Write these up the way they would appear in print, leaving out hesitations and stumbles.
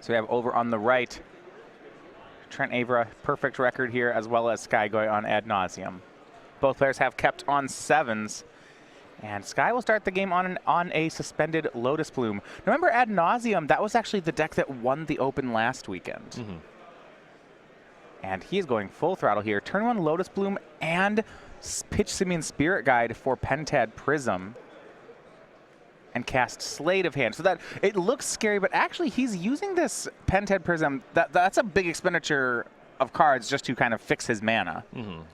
So we have over on the right, Trent Avera, perfect record here, as well as Sky going on ad nauseum. Both players have kept on 7s. And Sky will start the game on a suspended Lotus Bloom. Remember ad nauseum, that was actually the deck that won the Open last weekend. And he is going full throttle here. Turn 1 Lotus Bloom and pitch Simian Spirit Guide for Pentad Prism. And cast Sleight of Hand. So that it looks scary, but actually he's using this Pentad Prism. That's a big expenditure of cards just to kind of fix his mana.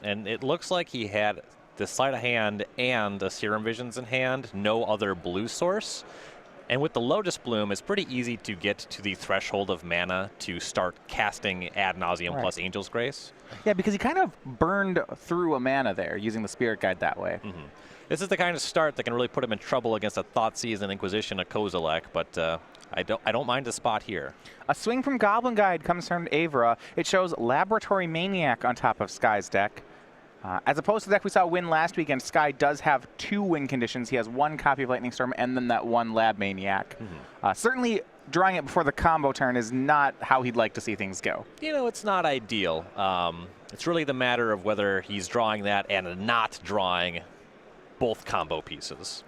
And it looks like he had the Sleight of Hand and a Serum Visions in hand, no other blue source. And with the Lotus Bloom, it's pretty easy to get to the threshold of mana to start casting ad nauseum plus Angel's Grace. Yeah, because he kind of burned through a mana there using the Spirit Guide that way. This is the kind of start that can really put him in trouble against a Thoughtseize and Inquisition, a Kozilek, but I don't mind the spot here. A swing from Goblin Guide comes from Avera. It shows Laboratory Maniac on top of Sky's deck. As opposed to the deck we saw win last weekend, Sky does have 2 win conditions. He has 1 copy of Lightning Storm and then that 1 Lab Maniac. Certainly drawing it before the combo turn is not how he'd like to see things go. You know, it's not ideal. It's really the matter of whether he's drawing that and not drawing both combo pieces.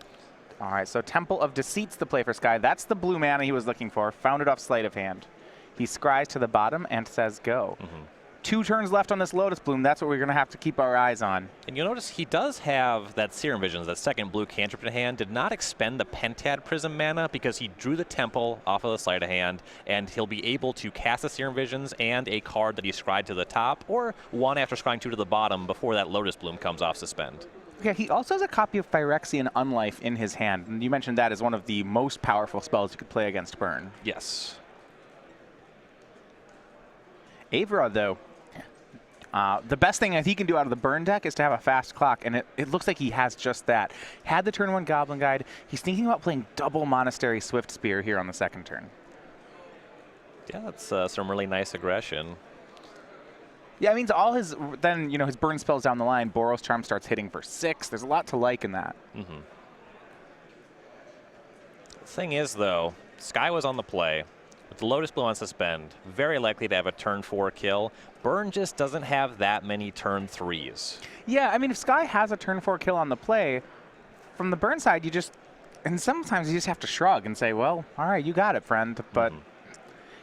All right, so Temple of Deceit's the play for Sky. That's the blue mana he was looking for. Found it off Sleight of Hand. He scries to the bottom and says go. 2 turns left on this Lotus Bloom. That's what we're going to have to keep our eyes on. And you'll notice he does have that Serum Visions, that second blue cantrip in hand. Did not expend the Pentad Prism mana because he drew the Temple off of the Sleight of Hand, and he'll be able to cast the Serum Visions and a card that he scried to the top, or 1 after scrying 2 to the bottom before that Lotus Bloom comes off suspend. Yeah, he also has a copy of Phyrexian Unlife in his hand. And you mentioned that as one of the most powerful spells you could play against Burn. Yes. Avera, though, the best thing that he can do out of the Burn deck is to have a fast clock, and it looks like he has just that. Had the turn 1 Goblin Guide. He's thinking about playing double Monastery Swift Spear here on the second turn. Yeah, that's some really nice aggression. Yeah, it means all his, then, you know, his burn spells down the line, Boros Charm starts hitting for 6. There's a lot to like in that. The thing is, though, Sky was on the play. With the Lotus Bloom on suspend, very likely to have a turn 4 kill. Burn just doesn't have that many turn 3s. Yeah, I mean, if Sky has a turn 4 kill on the play, from the Burn side, you just, and sometimes you just have to shrug and say, well, all right, you got it, friend. But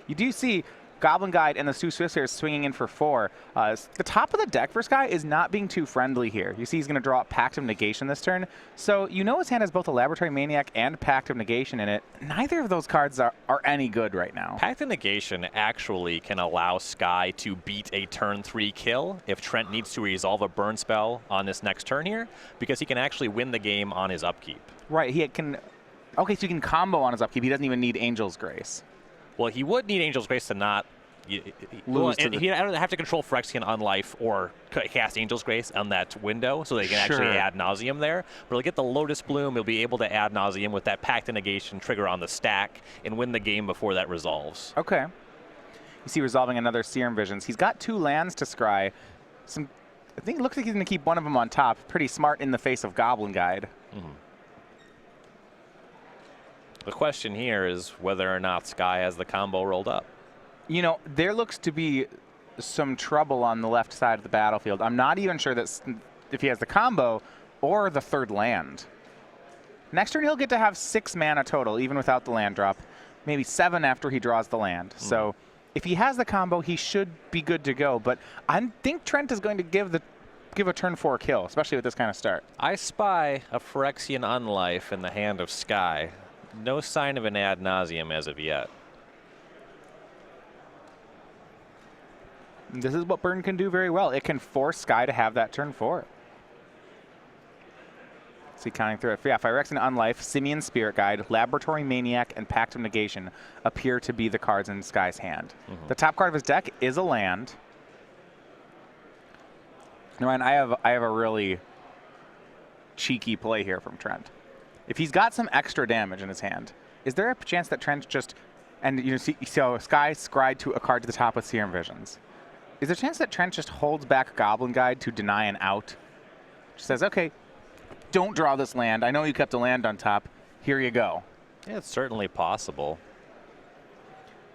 you do see Goblin Guide and the 2 Swiftspears swinging in for 4. The top of the deck for Sky is not being too friendly here. You see he's going to draw Pact of Negation this turn. So you know his hand has both a Laboratory Maniac and Pact of Negation in it. Neither of those cards are any good right now. Pact of Negation actually can allow Sky to beat a turn 3 kill if Trent needs to resolve a burn spell on this next turn here, because he can actually win the game on his upkeep. Right, he can, okay, so he can combo on his upkeep. He doesn't even need Angel's Grace. Well, he would need Angel's Grace to not lose. He'd have to control Phyrexian Unlife or cast Angel's Grace on that window so they can actually ad nauseum there. But he'll get the Lotus Bloom. He'll be able to ad nauseum with that Pact of Negation trigger on the stack and win the game before that resolves. Okay. You see resolving another Serum Visions. He's got 2 lands to scry. I think it looks like he's going to keep one of them on top. Pretty smart in the face of Goblin Guide. The question here is whether or not Sky has the combo rolled up. You know, there looks to be some trouble on the left side of the battlefield. I'm not even sure that if he has the combo or the 3rd land. Next turn, he'll get to have 6 mana total, even without the land drop. Maybe 7 after he draws the land. So if he has the combo, he should be good to go. But I think Trent is going to give a turn 4 kill, especially with this kind of start. I spy a Phyrexian Unlife in the hand of Sky. No sign of an ad nauseum as of yet. This is what Burn can do very well. It can force Sky to have that turn 4. See, counting through it. Yeah, Phyrexian Unlife, Simian Spirit Guide, Laboratory Maniac, and Pact of Negation appear to be the cards in Sky's hand. The top card of his deck is a land. And Ryan, I have a really cheeky play here from Trent. If he's got some extra damage in his hand, is there a chance that Trent just, and you know, so Sky scried to a card to the top with Serum Visions. Is there a chance that Trent just holds back Goblin Guide to deny an out? Just says, okay, don't draw this land. I know you kept a land on top. Here you go. Yeah, it's certainly possible.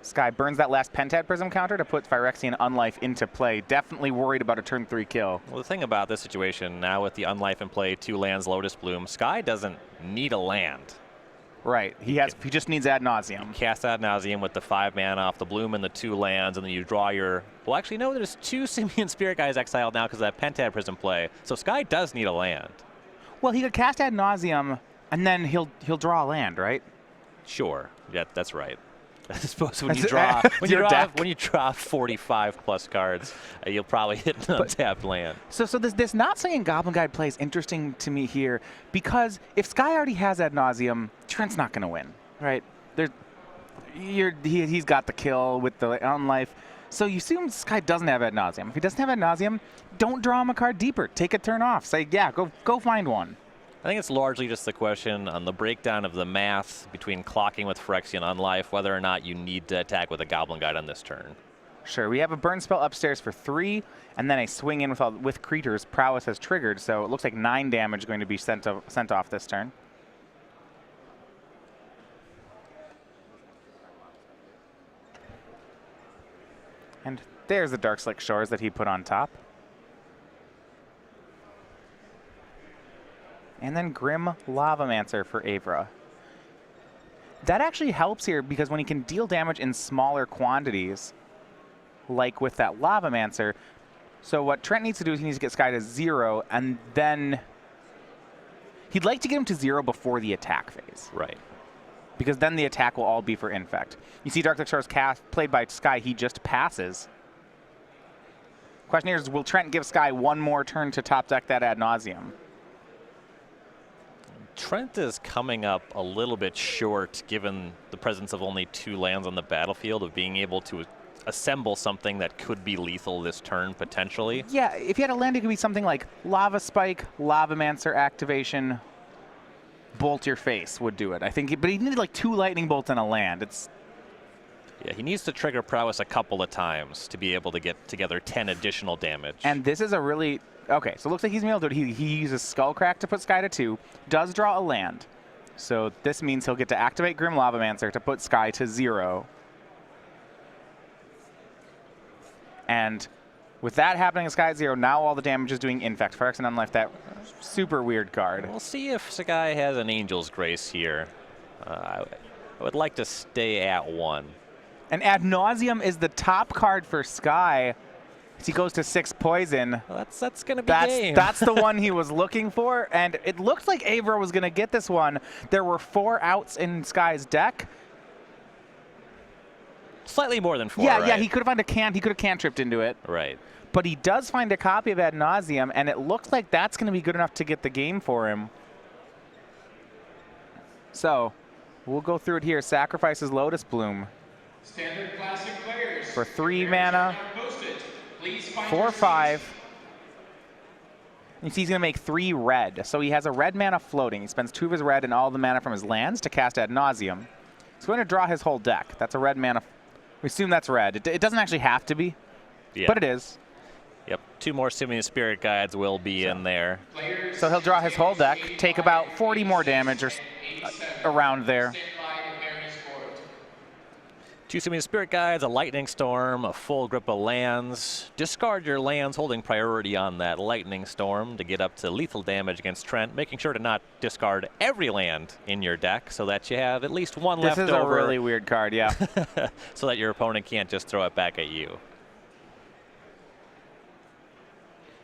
Sky burns that last Pentad Prism counter to put Phyrexian Unlife into play. Definitely worried about a turn 3 kill. Well, the thing about this situation now with the Unlife in play, 2 lands, Lotus Bloom, Sky doesn't need a land. Right. He just needs Ad Nauseam. Cast Ad Nauseam with the 5 mana off the Bloom and the 2 lands, and then you draw your... Well, actually, no, there's 2 Simian Spirit Guys exiled now because of that Pentad Prism play. So Sky does need a land. Well, he could cast Ad Nauseam, and then he'll draw a land, right? Sure. Yeah, that's right. I suppose when you draw 45 plus cards, you'll probably hit an untapped land. So this not saying Goblin Guide play is interesting to me here, because if Sky already has Ad Nauseam, Trent's not going to win, right? He's got the kill with the Unlife. So you assume Sky doesn't have Ad Nauseam. If he doesn't have Ad Nauseam, don't draw him a card deeper. Take a turn off. Say, yeah, go find one. I think it's largely just the question on the breakdown of the math between clocking with Phyrexian Unlife, whether or not you need to attack with a Goblin Guide on this turn. Sure, we have a burn spell upstairs for 3, and then a swing in with Creatures. Prowess has triggered, so it looks like 9 damage going to be sent off this turn. And there's the Darkslick Shores that he put on top. And then Grim Lavamancer for Avera. That actually helps here because when he can deal damage in smaller quantities, like with that Lavamancer, so what Trent needs to do is he needs to get Sky to 0, and then he'd like to get him to 0 before the attack phase. Right. Because then the attack will all be for Infect. You see Darkslick Shores played by Sky, he just passes. Question here is, will Trent give Sky one more turn to top deck that Ad Nauseam? Trent is coming up a little bit short, given the presence of only 2 lands on the battlefield, of being able to assemble something that could be lethal this turn, potentially. Yeah, if you had a land, it could be something like Lava Spike, Lavamancer activation, Bolt Your Face would do it, I think. But he needed like 2 Lightning Bolts and a land. Yeah, he needs to trigger Prowess a couple of times to be able to get together 10 additional damage. And this is a really... Okay, so it looks like he's going to be able to do it. He uses Skullcrack to put Sky to 2, does draw a land. So this means he'll get to activate Grim Lavamancer to put Sky to 0. And with that happening at Sky at 0, now all the damage is doing Infect. Phyrexian Unlife, that super weird card. We'll see if Sky has an Angel's Grace here. I would like to stay at 1. And Ad Nauseam is the top card for Sky. He goes to 6 poison. Well, that's going to be game. That's the one he was looking for, and it looked like Avera was going to get this one. There were 4 outs in Sky's deck. Slightly more than 4, Yeah, right? yeah, he could have cantripped into it. Right. But he does find a copy of Ad Nauseam, and it looks like that's going to be good enough to get the game for him. So, we'll go through it here. Sacrifices Lotus Bloom. Standard Classic players. For 3 mana. 4/5. You see he's going to make 3 red. So he has a red mana floating. He spends 2 of his red and all the mana from his lands to cast Ad Nauseam. He's going to draw his whole deck. That's a red mana. We assume that's red. It doesn't actually have to be, but it is. Yep, 2 more Simian Spirit Guides will be in there. So he'll draw his whole deck, take about 40 more damage or around there. 2 Simian Spirit Guides, a Lightning Storm, a full grip of lands. Discard your lands, holding priority on that Lightning Storm to get up to lethal damage against Trent, making sure to not discard every land in your deck so that you have at least 1 left over. This is a really weird card, yeah. So that your opponent can't just throw it back at you.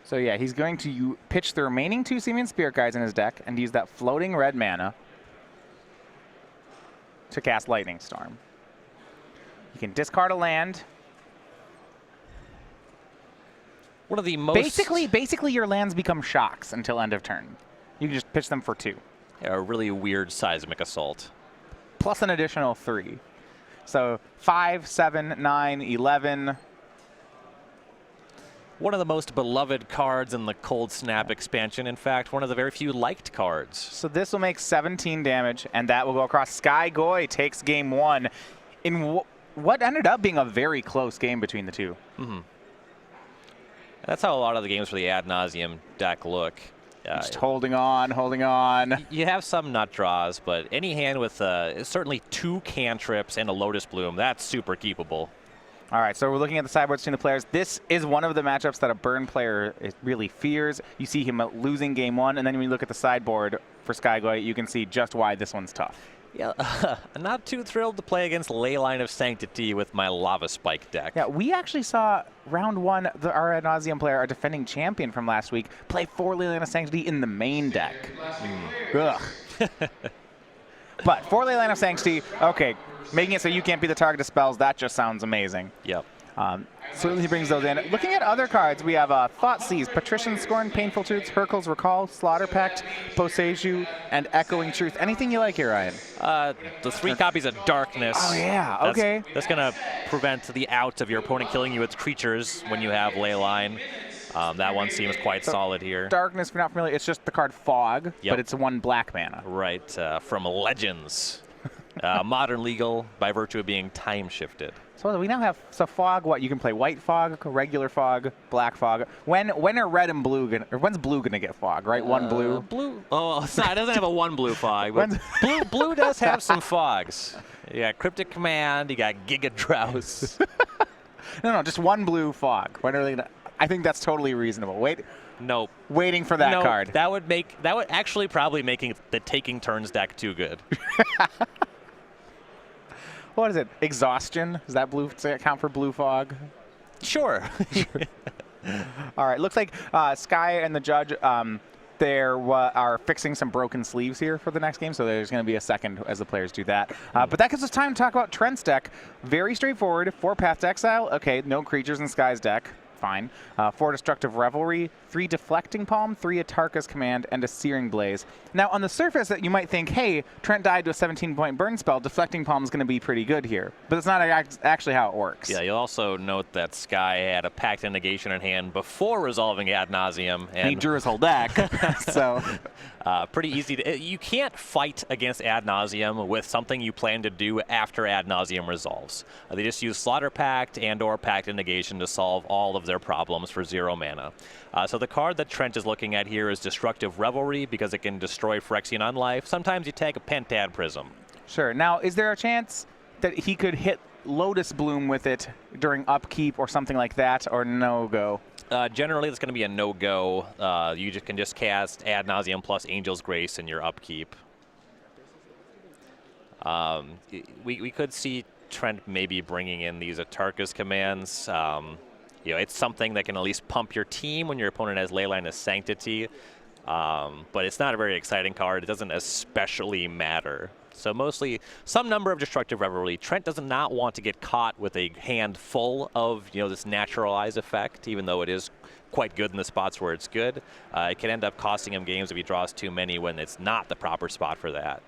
So yeah, he's going to pitch the remaining 2 Simian Spirit Guides in his deck and use that floating red mana to cast Lightning Storm. You can discard a land. One of the most... Basically your lands become shocks until end of turn. You can just pitch them for 2. Yeah, a really weird Seismic Assault. Plus an additional 3. So 5, 7, 9, 11. One of the most beloved cards in the Cold Snap expansion. In fact, one of the very few liked cards. So this will make 17 damage, and that will go across. Sky Goy takes game 1 in what ended up being a very close game between the 2. Mm-hmm. That's how a lot of the games for the Ad Nauseam deck look. Just holding on, holding on. You have some nut draws, but any hand with certainly 2 cantrips and a Lotus Bloom, that's super keepable. All right, so we're looking at the sideboards between the players. This is one of the matchups that a burn player really fears. You see him losing game 1, and then when you look at the sideboard for Skygoy, you can see just why this one's tough. Yeah, I'm not too thrilled to play against Leyline of Sanctity with my Lava Spike deck. Yeah, we actually saw round 1, our Ad Nauseam player, our defending champion from last week, play 4 Leyline of Sanctity in the main deck. Ugh. But 4 Leyline of Sanctity, okay, making it so you can't be the target of spells, that just sounds amazing. Yep. Certainly brings those in. Looking at other cards, we have Thoughtseize, Patrician Scorn, Painful Truths, Hercule's Recall, Slaughter Pact, Boseiju, and Echoing Truth. Anything you like here, Ryan? The 3 copies of Darkness. Oh, yeah, okay. That's going to prevent the out of your opponent killing you with creatures when you have Leyline. That one seems quite solid here. Darkness, if you're not familiar, it's just the card Fog, Yep. but it's 1 black mana. Right, from Legends. Modern legal by virtue of being time shifted. So we now have Fog. What you can play: White Fog, regular Fog, Black Fog. When are Red and Blue gonna? Or when's Blue gonna get Fog? Right, 1 blue. Blue. Oh, it's not, it doesn't have a 1 blue fog. But blue does have some fogs. You got Cryptic Command. You got Giga Drowse. No, just 1 blue Fog. When are they gonna? I think that's totally reasonable. Nope. Waiting for that card. That would actually probably making the Taking Turns deck too good. What is it? Exhaustion? Does that count for Blue Fog? Sure. All right. Looks like Sky and the Judge are fixing some broken sleeves here for the next game, so there's going to be a second as the players do that. But that gives us time to talk about Trent's deck. Very straightforward. 4 Path to Exile. Okay, no creatures in Sky's deck. Fine. 4 Destructive Revelry, 3 Deflecting Palm, 3 Atarka's Command, and a Searing Blaze. Now, on the surface, that you might think, hey, Trent died to a 17-point burn spell. Deflecting Palm is going to be pretty good here. But it's not actually how it works. Yeah, you'll also note that Sky had a Pact and Negation in hand before resolving Ad Nauseam. And he drew his whole deck. So pretty easy to... You can't fight against Ad Nauseam with something you plan to do after Ad Nauseam resolves. They just use Slaughter Pact and or Pact and Negation to solve all of their problems for 0 mana. So the card that Trent is looking at here is Destructive Revelry because it can destroy Phyrexian Unlife. Sometimes you take a Pentad Prism. Sure. Now, is there a chance that he could hit Lotus Bloom with it during upkeep or something like that, or no-go? Generally, it's going to be a no-go. You can just cast Ad Nauseam plus Angel's Grace in your upkeep. We could see Trent maybe bringing in these Atarka's commands. It's something that can at least pump your team when your opponent has Leyline of Sanctity. But it's not a very exciting card. It doesn't especially matter. So mostly some number of Destructive Revelry. Trent does not want to get caught with a hand full of this naturalize effect, even though it is quite good in the spots where it's good. It can end up costing him games if he draws too many when it's not the proper spot for that.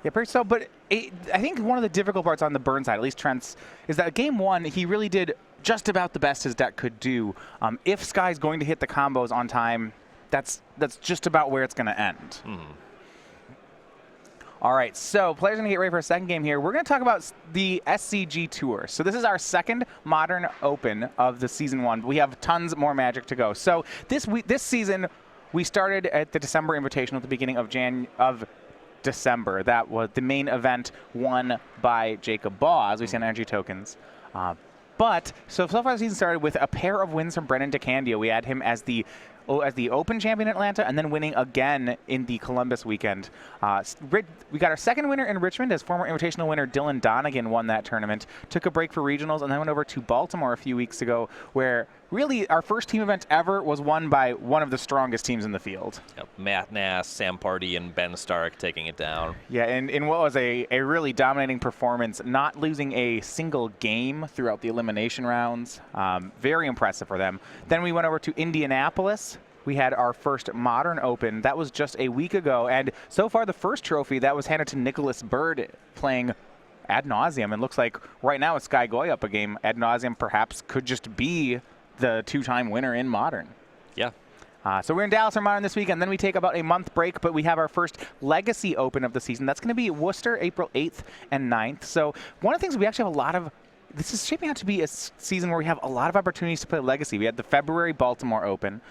Yeah, pretty so. But I think one of the difficult parts on the burn side, at least Trent's, is that game 1 he really did just about the best his deck could do. If Sky's going to hit the combos on time, that's just about where it's going to end. All right, so players are going to get ready for a second game here. We're going to talk about the SCG Tour. So this is our second Modern Open of the Season 1. We have tons more Magic to go. So this season, we started at the December Invitational at the beginning of December. That was the main event won by Jacob Baugh, as we see on Energy Tokens. But so far the season started with a pair of wins from Brennan DeCandio. We had him as the Open champion in Atlanta, and then winning again in the Columbus weekend. We got our second winner in Richmond as former Invitational winner Dylan Donegan won that tournament. Took a break for regionals and then went over to Baltimore a few weeks ago, where really our first team event ever was won by one of the strongest teams in the field. Yep. Matt Nass, Sam Party, and Ben Stark taking it down. Yeah, and in what was a really dominating performance, not losing a single game throughout the elimination rounds. Very impressive for them. Then we went over to Indianapolis. We had our first Modern Open. That was just a week ago. And so far, the first trophy, that was handed to Nicholas Bird playing Ad Nauseam. And looks like right now it's Sky Goy up a game. Ad Nauseam perhaps could just be the 2-time winner in Modern. Yeah. So we're in Dallas for Modern this weekend. Then we take about a month break, but we have our first Legacy Open of the season. That's going to be Worcester, April 8th and 9th. So one of the things we actually have a lot of this is shaping out to be a season where we have a lot of opportunities to play Legacy. We had the February Baltimore Open,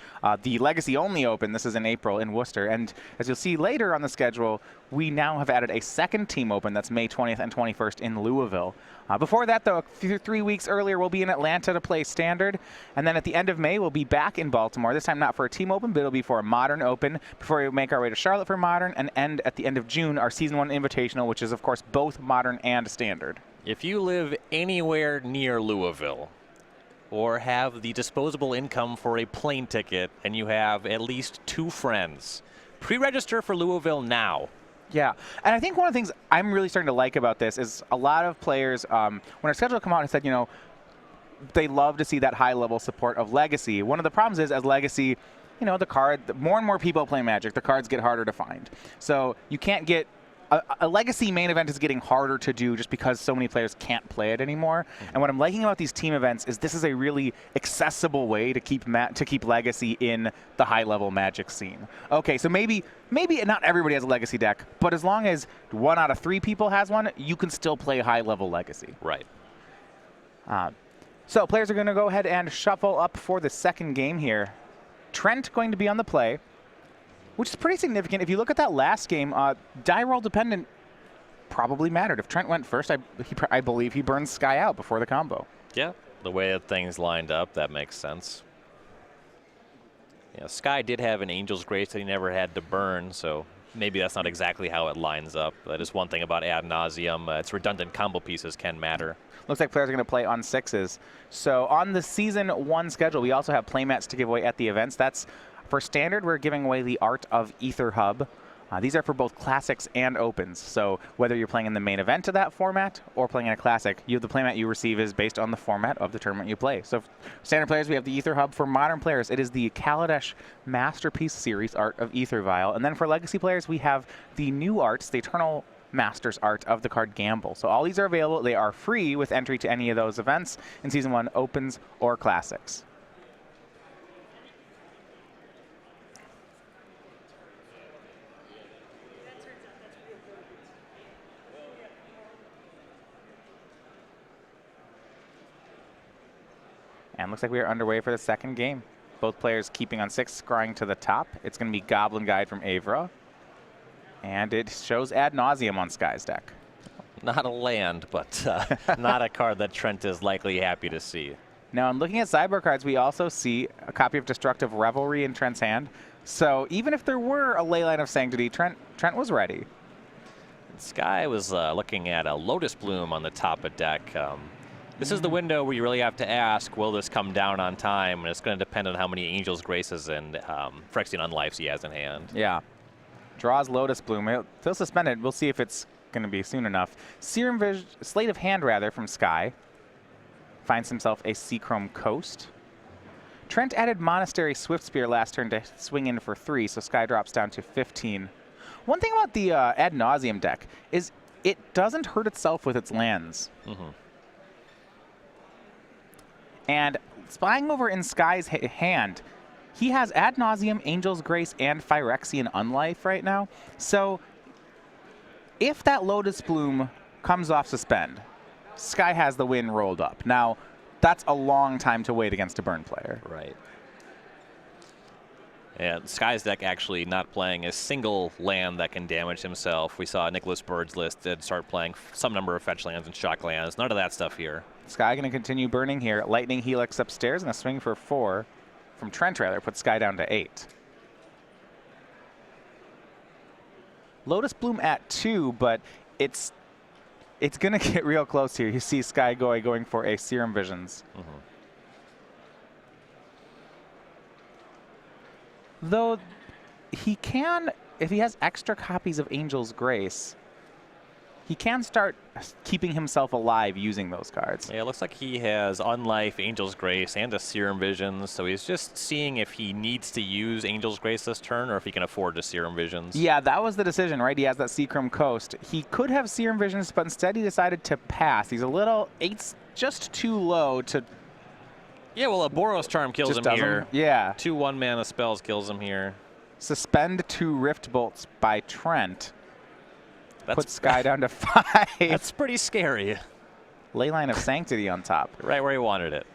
the Legacy only Open. This is in April in Worcester. And as you'll see later on the schedule, we now have added a second team open that's May 20th and 21st in Louisville. Before that, though, 3 weeks earlier, we'll be in Atlanta to play Standard. And then at the end of May, we'll be back in Baltimore. This time not for a team open, but it'll be for a Modern Open before we make our way to Charlotte for Modern and end at the end of June, our Season 1 Invitational, which is, of course, both Modern and Standard. If you live anywhere near Louisville or have the disposable income for a plane ticket and you have at least 2 friends, pre-register for Louisville now. Yeah, and I think one of the things I'm really starting to like about this is a lot of players, when our schedule come out, have said, you know, they love to see that high-level support of Legacy. One of the problems is, as Legacy, you know, more and more people play Magic, the cards get harder to find. So you can't get a Legacy main event is getting harder to do just because so many players can't play it anymore. And what I'm liking about these team events is this is a really accessible way to keep Legacy in the high-level Magic scene. Okay, so maybe not everybody has a Legacy deck, but as long as 1 out of 3 people has one, you can still play high-level Legacy. Right. So players are going to go ahead and shuffle up for the second game here. Trent going to be on the play, which is pretty significant. If you look at that last game, die roll dependent probably mattered. If Trent went first, I believe he burned Sky out before the combo. Yeah, the way that things lined up, that makes sense. Yeah, Sky did have an Angel's Grace that he never had to burn, so maybe that's not exactly how it lines up. That is one thing about ad nauseum. Its redundant combo pieces can matter. Looks like players are going to play on 6s. So on the Season 1 schedule, we also have playmats to give away at the events. That's for Standard, we're giving away the Art of Ether Hub. These are for both Classics and Opens. So whether you're playing in the main event of that format or playing in a Classic, the playmat you receive is based on the format of the tournament you play. So for Standard players, we have the Ether Hub. For Modern players, it is the Kaladesh Masterpiece Series Art of Ether Vial. And then for Legacy players, we have the new arts, the Eternal Masters art of the card Gamble. So all these are available. They are free with entry to any of those events in Season 1 Opens or Classics. And looks like we are underway for the second game. Both players keeping on 6, scrying to the top. It's going to be Goblin Guide from Avera. And it shows Ad Nauseam on Sky's deck. Not a land, but not a card that Trent is likely happy to see. Now, in looking at sideboard cards, we also see a copy of Destructive Revelry in Trent's hand. So even if there were a Leyline of Sanctity, Trent was ready. Sky was looking at a Lotus Bloom on the top of deck. This is the window where you really have to ask, will this come down on time? And it's going to depend on how many Angel's Graces and Phyrexian Unlifes he has in hand. Yeah. Draws Lotus Bloom. He'll suspend it. We'll see if it's going to be soon enough. Slate of Hand, rather, from Sky. Finds himself a Seachrome Coast. Trent added Monastery Swiftspear last turn to swing in for 3, so Sky drops down to 15. One thing about the Ad Nauseam deck is it doesn't hurt itself with its lands. Mm-hmm. And spying over in Sky's hand, he has Ad Nauseam, Angel's Grace, and Phyrexian Unlife right now. So if that Lotus Bloom comes off suspend, Sky has the win rolled up. Now, that's a long time to wait against a burn player. Right. And Sky's deck actually not playing a single land that can damage himself. We saw Nicholas Bird's list did start playing some number of fetch lands and shock lands. None of that stuff here. Sky going to continue burning here. Lightning Helix upstairs and a swing for 4 from Trent, rather, puts Sky down to 8. Lotus Bloom at 2, but it's going to get real close here. You see Sky going for a Serum Visions. Mm-hmm. Though he can, if he has extra copies of Angel's Grace, he can start keeping himself alive using those cards. Yeah, it looks like he has Unlife, Angel's Grace, and a Serum Visions, so he's just seeing if he needs to use Angel's Grace this turn or if he can afford to Serum Visions. Yeah, that was the decision, right? He has that Seachrome Coast. He could have Serum Visions, but instead he decided to pass. He's a little, 8's just too low to... Yeah, well, a Boros Charm kills him here. Yeah. 2 1-mana spells kills him here. Suspend 2 Rift Bolts by Trent. Puts Sky down to 5. That's pretty scary. Leyline of Sanctity on top. Right where he wanted it.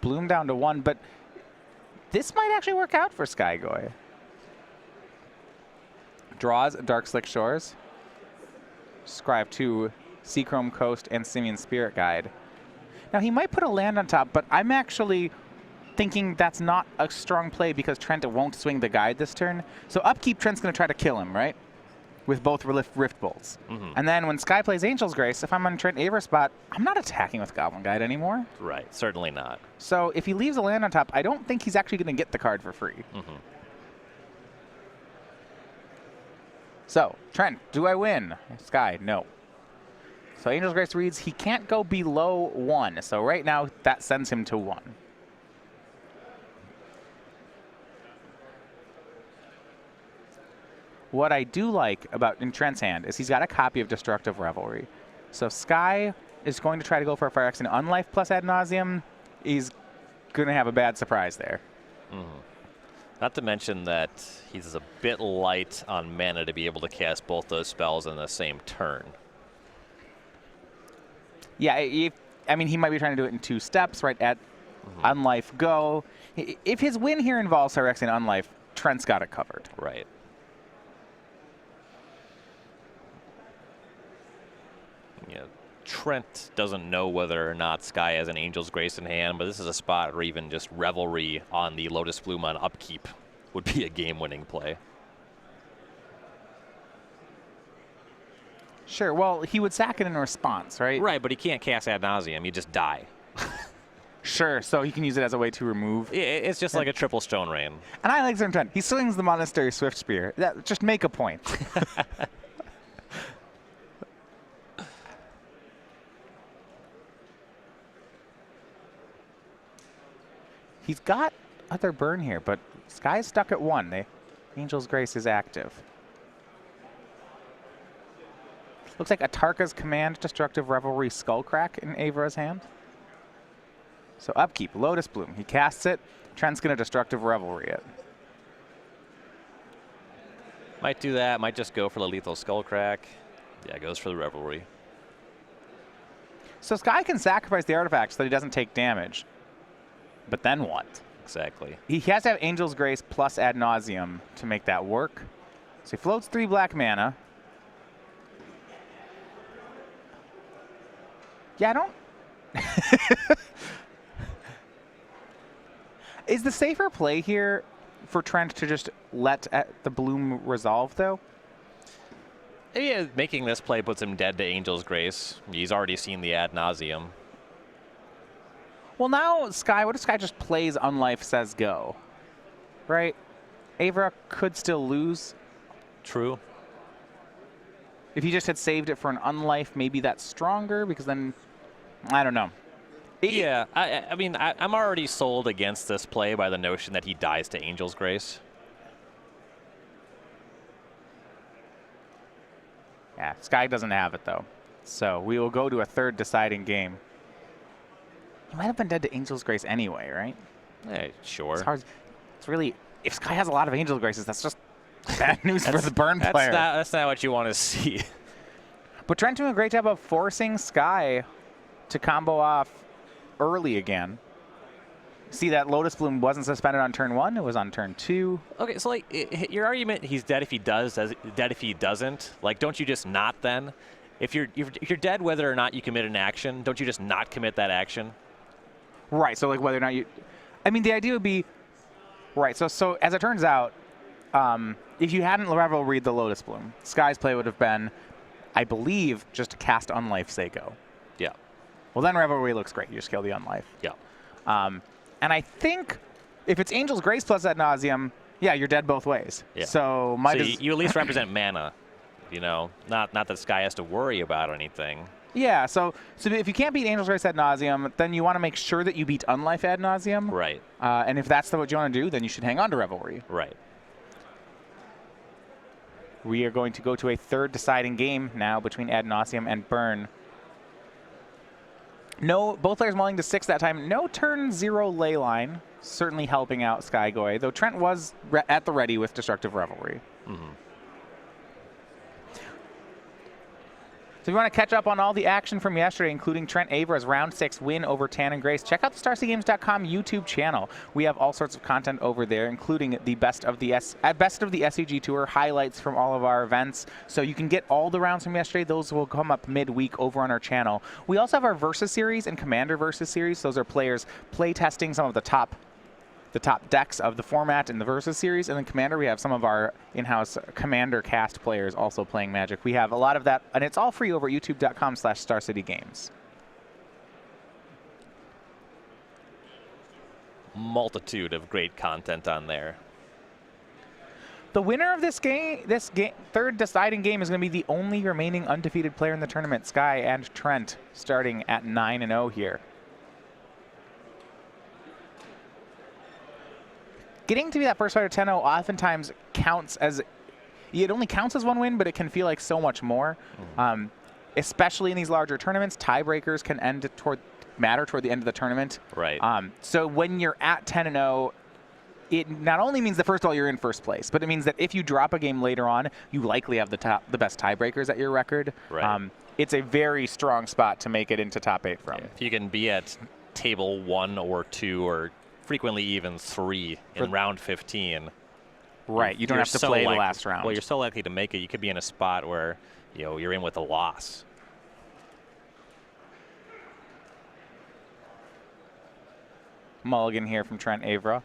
Bloom down to 1, but this might actually work out for Skygoy. Draws Dark Slick Shores. Scribe 2, Seachrome Coast, and Simian Spirit Guide. Now, he might put a land on top, but I'm actually thinking that's not a strong play because Trent won't swing the guide this turn. So upkeep, Trent's going to try to kill him, right? With both Rift Bolts. And then when Sky plays Angel's Grace, if I'm on Trent Avera spot, I'm not attacking with Goblin Guide anymore. Right, certainly not. So if he leaves a land on top, I don't think he's actually going to get the card for free. So, Trent, do I win? Sky, no. So Angel's Grace reads he can't go below 1. So right now, that sends him to 1. What I do like about in Trent's hand is he's got a copy of Destructive Revelry. So Sky is going to try to go for a Fire Axe and Unlife plus Ad Nauseam. He's going to have a bad surprise there. Not to mention that he's a bit light on mana to be able to cast both those spells in the same turn. Yeah, I mean, he might be trying to do it in 2 steps, right? At Unlife, go. If his win here involves Fire Axe and Unlife, Trent's got it covered. Right. Yeah, Trent doesn't know whether or not Sky has an Angel's Grace in hand, but this is a spot where even just Revelry on the Lotus Bloom on upkeep would be a game-winning play. Sure, well, he would sack it in response, right? Right, but he can't cast Ad Nauseam. You just die. Sure, so he can use it as a way to remove. It's just like a triple Stone Rain. And I like certain Trent. He swings the Monastery Swift Spear. Just make a point. He's got other burn here, but Sky's stuck at 1. Angel's Grace is active. Looks like Atarka's Command, Destructive Revelry, Skullcrack in Avera's hand. So upkeep, Lotus Bloom. He casts it. Trent's going to Destructive Revelry it. Might do that. Might just go for the lethal Skullcrack. Yeah, goes for the Revelry. So Sky can sacrifice the artifact so that he doesn't take damage. But then what? Exactly. He has to have Angel's Grace plus Ad Nauseam to make that work. So he floats 3 black mana. Yeah, I don't... Is the safer play here for Trent to just let the Bloom resolve, though? Yeah, making this play puts him dead to Angel's Grace. He's already seen the Ad Nauseam. Well, now Sky, what if Sky just plays Unlife, says go? Right? Avera could still lose. True. If he just had saved it for an Unlife, maybe that's stronger, because then, I don't know. Yeah, I mean, I'm already sold against this play by the notion that he dies to Angel's Grace. Yeah, Sky doesn't have it, though. So we will go to a 3rd deciding game. He might have been dead to Angel's Grace anyway, right? Hey, sure. It's hard. It's really, if Sky has a lot of Angel's Graces, that's just bad news for the burn player. That's not what you want to see. But Trent doing a great job of forcing Sky to combo off early again. See, that Lotus Bloom wasn't suspended on turn 1. It was on turn 2. Okay, so like your argument, he's dead if he does, dead if he doesn't. Like, don't you just not then? If you're dead, whether or not you commit an action, don't you just not commit that action? Right. So like whether or not you, I mean, the idea would be, right. So as it turns out, if you hadn't Revelried the Lotus Bloom, Sky's play would have been, I believe, just to cast Unlife, say go. Yeah. Well, then Revelry looks great. You just kill the Unlife. Yeah. And I think if it's Angel's Grace plus Ad Nauseam, yeah, you're dead both ways. Yeah. So you at least represent mana, you know, not that Sky has to worry about anything. Yeah, so if you can't beat Angel's Grace Ad Nauseam, then you want to make sure that you beat Unlife Ad Nauseam. Right. And if that's what you want to do, then you should hang on to Revelry. Right. We are going to go to a 3rd deciding game now between Ad Nauseam and Burn. No, both players mulling to 6 that time. No turn 0 Leyline, certainly helping out Skygoy, though Trent was at the ready with Destructive Revelry. So if you want to catch up on all the action from yesterday, including Trent Avera's round 6 win over Tan and Grace, check out the StarCityGames.com YouTube channel. We have all sorts of content over there, including the best of the SCG Tour highlights from all of our events. So you can get all the rounds from yesterday. Those will come up midweek over on our channel. We also have our Versus Series and Commander Versus Series. Those are players play testing some of the top decks of the format in the Versus Series. And then Commander, we have some of our in-house Commander cast players also playing Magic. We have a lot of that, and it's all free over at youtube.com/StarCityGames. Multitude of great content on there. The winner of this third deciding game, is going to be the only remaining undefeated player in the tournament, Sky and Trent, starting at 9-0 here. Getting to be that first fighter 10-0 oftentimes counts as, it only counts as one win, but it can feel like so much more. Especially in these larger tournaments, tiebreakers can matter toward the end of the tournament. Right. So when you're at 10-0, it not only means that first of all you're in first place, but it means that if you drop a game later on, you likely have the best tiebreakers at your record. Right. It's a very strong spot to make it into top 8 from. Yeah, if you can be at table 1 or 2 or frequently even 3 in round 15. Right, you don't have to play the last round. Well, you're so likely to make it. You could be in a spot where you're in with a loss. Mulligan here from Trent Avera.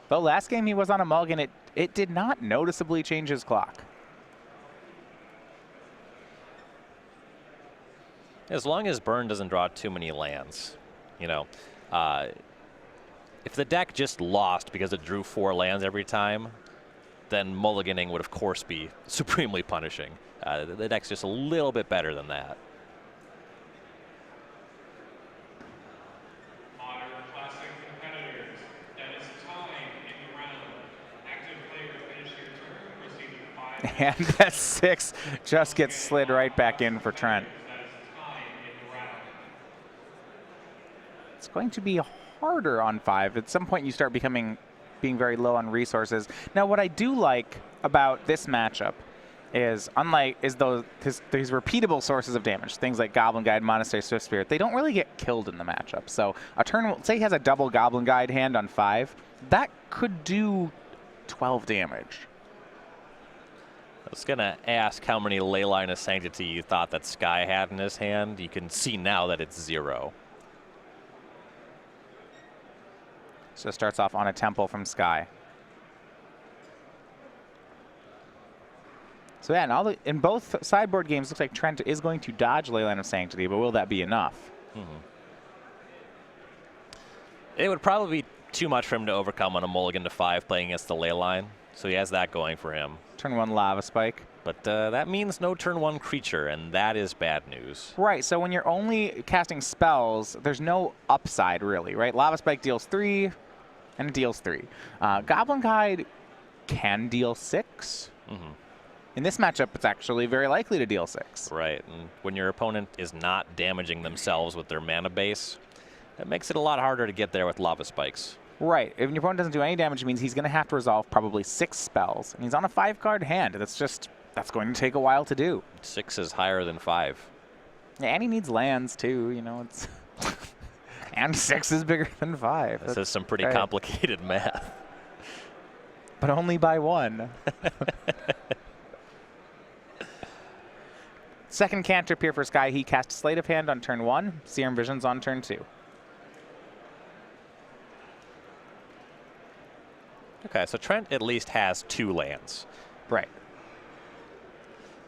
Though last game he was on a mulligan, it did not noticeably change his clock. As long as Burn doesn't draw too many lands, if the deck just lost because it drew 4 lands every time, then mulliganing would, of course, be supremely punishing. The deck's just a little bit better than that. Modern Classic competitors, that is time in the round. Active player finish your turn, receiving 5. And that 6 just gets slid right back in for Trent. That is time in the round. It's going to be harder on 5. At some point you start being very low on resources. Now what I do like about this matchup is, these repeatable sources of damage, things like Goblin Guide, Monastery, Swift Spirit, they don't really get killed in the matchup. So a turn, say he has a double Goblin Guide hand on 5, that could do 12 damage. I was going to ask how many Leyline of Sanctity you thought that Sky had in his hand. You can see now that it's 0. So it starts off on a Temple from Sky. So yeah, in both sideboard games, looks like Trent is going to dodge Leyline of Sanctity, but will that be enough? It would probably be too much for him to overcome on a mulligan to 5 playing against the Leyline. So he has that going for him. Turn 1 Lava Spike. But that means no turn 1 creature, and that is bad news. Right, so when you're only casting spells, there's no upside really, right? Lava Spike deals 3, and it deals 3. Goblin Guide can deal 6. In this matchup, it's actually very likely to deal 6. Right, and when your opponent is not damaging themselves with their mana base, that makes it a lot harder to get there with Lava Spikes. Right, if your opponent doesn't do any damage, it means he's going to have to resolve probably 6 spells, and he's on a 5-card hand. That's going to take a while to do. 6 is higher than 5. Yeah, and he needs lands too, it's and 6 is bigger than 5. This is some pretty complicated math. But only by 1. Second cantrip here for Sky. He cast Sleight of Hand on turn 1, Serum Visions on turn 2. Okay, so Trent at least has 2 lands. Right.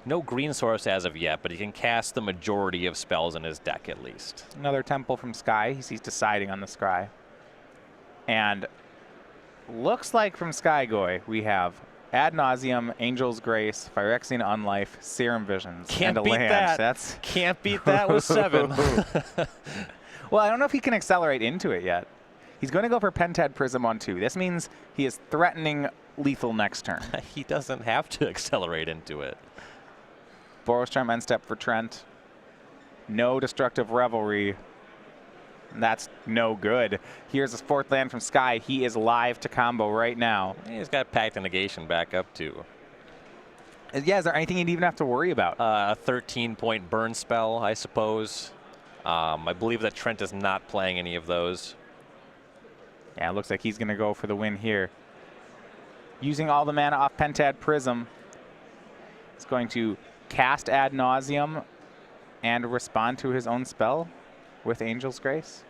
No green source as of yet, but he can cast the majority of spells in his deck at least. Another Temple from Sky. He's deciding on the Scry. And looks like from Skygoy we have Ad Nauseam, Angel's Grace, Phyrexian Unlife, Serum Visions, Can't and a beat land. that. Can't beat that with 7. Well, I don't know if he can accelerate into it yet. He's going to go for Pentad Prism on 2. This means he is threatening lethal next turn. He doesn't have to accelerate into it. Boros Charm end step for Trent. No Destructive Revelry. That's no good. Here's his 4th land from Sky. He is live to combo right now. He's got Pact of Negation back up too. Yeah, is there anything you'd even have to worry about? A 13-point burn spell, I suppose. I believe that Trent is not playing any of those. Yeah, it looks like he's going to go for the win here. Using all the mana off Pentad Prism, he's going to cast Ad Nauseam and respond to his own spell with Angel's Grace.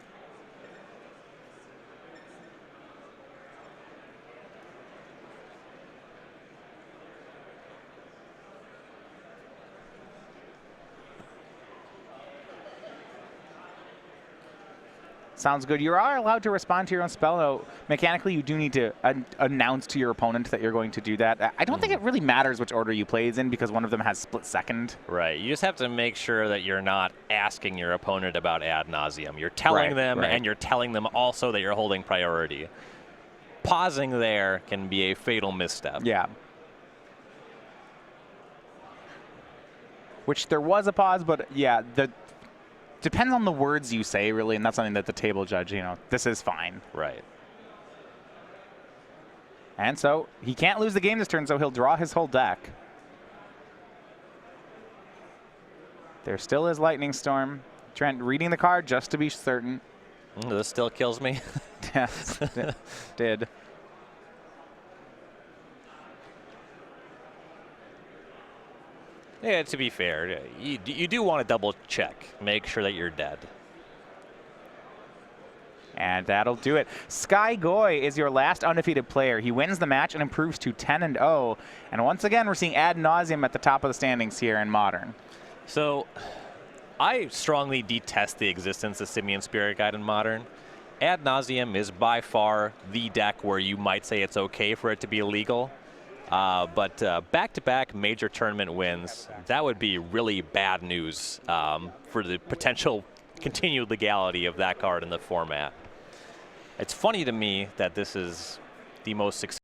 Sounds good. You are allowed to respond to your own spell, though. Mechanically, you do need to announce to your opponent that you're going to do that. I don't think it really matters which order you plays in because one of them has split second. Right. You just have to make sure that you're not asking your opponent about ad nauseum. You're telling them, and you're telling them also that you're holding priority. Pausing there can be a fatal misstep. Yeah. Which there was a pause, but yeah, depends on the words you say, really, and that's something that the table judge, this is fine. Right. And so he can't lose the game this turn, so he'll draw his whole deck. There still is Lightning Storm. Trent reading the card just to be certain. This still kills me. Yes, did. Yeah, to be fair, you do want to double check, make sure that you're dead. And that'll do it. Sky Goy is your last undefeated player. He wins the match and improves to 10-0. And once again, we're seeing Ad Nauseam at the top of the standings here in Modern. So I strongly detest the existence of Simian Spirit Guide in Modern. Ad Nauseam is by far the deck where you might say it's okay for it to be illegal. But back-to-back major tournament wins, that would be really bad news for the potential continued legality of that card in the format. It's funny to me that this is the most successful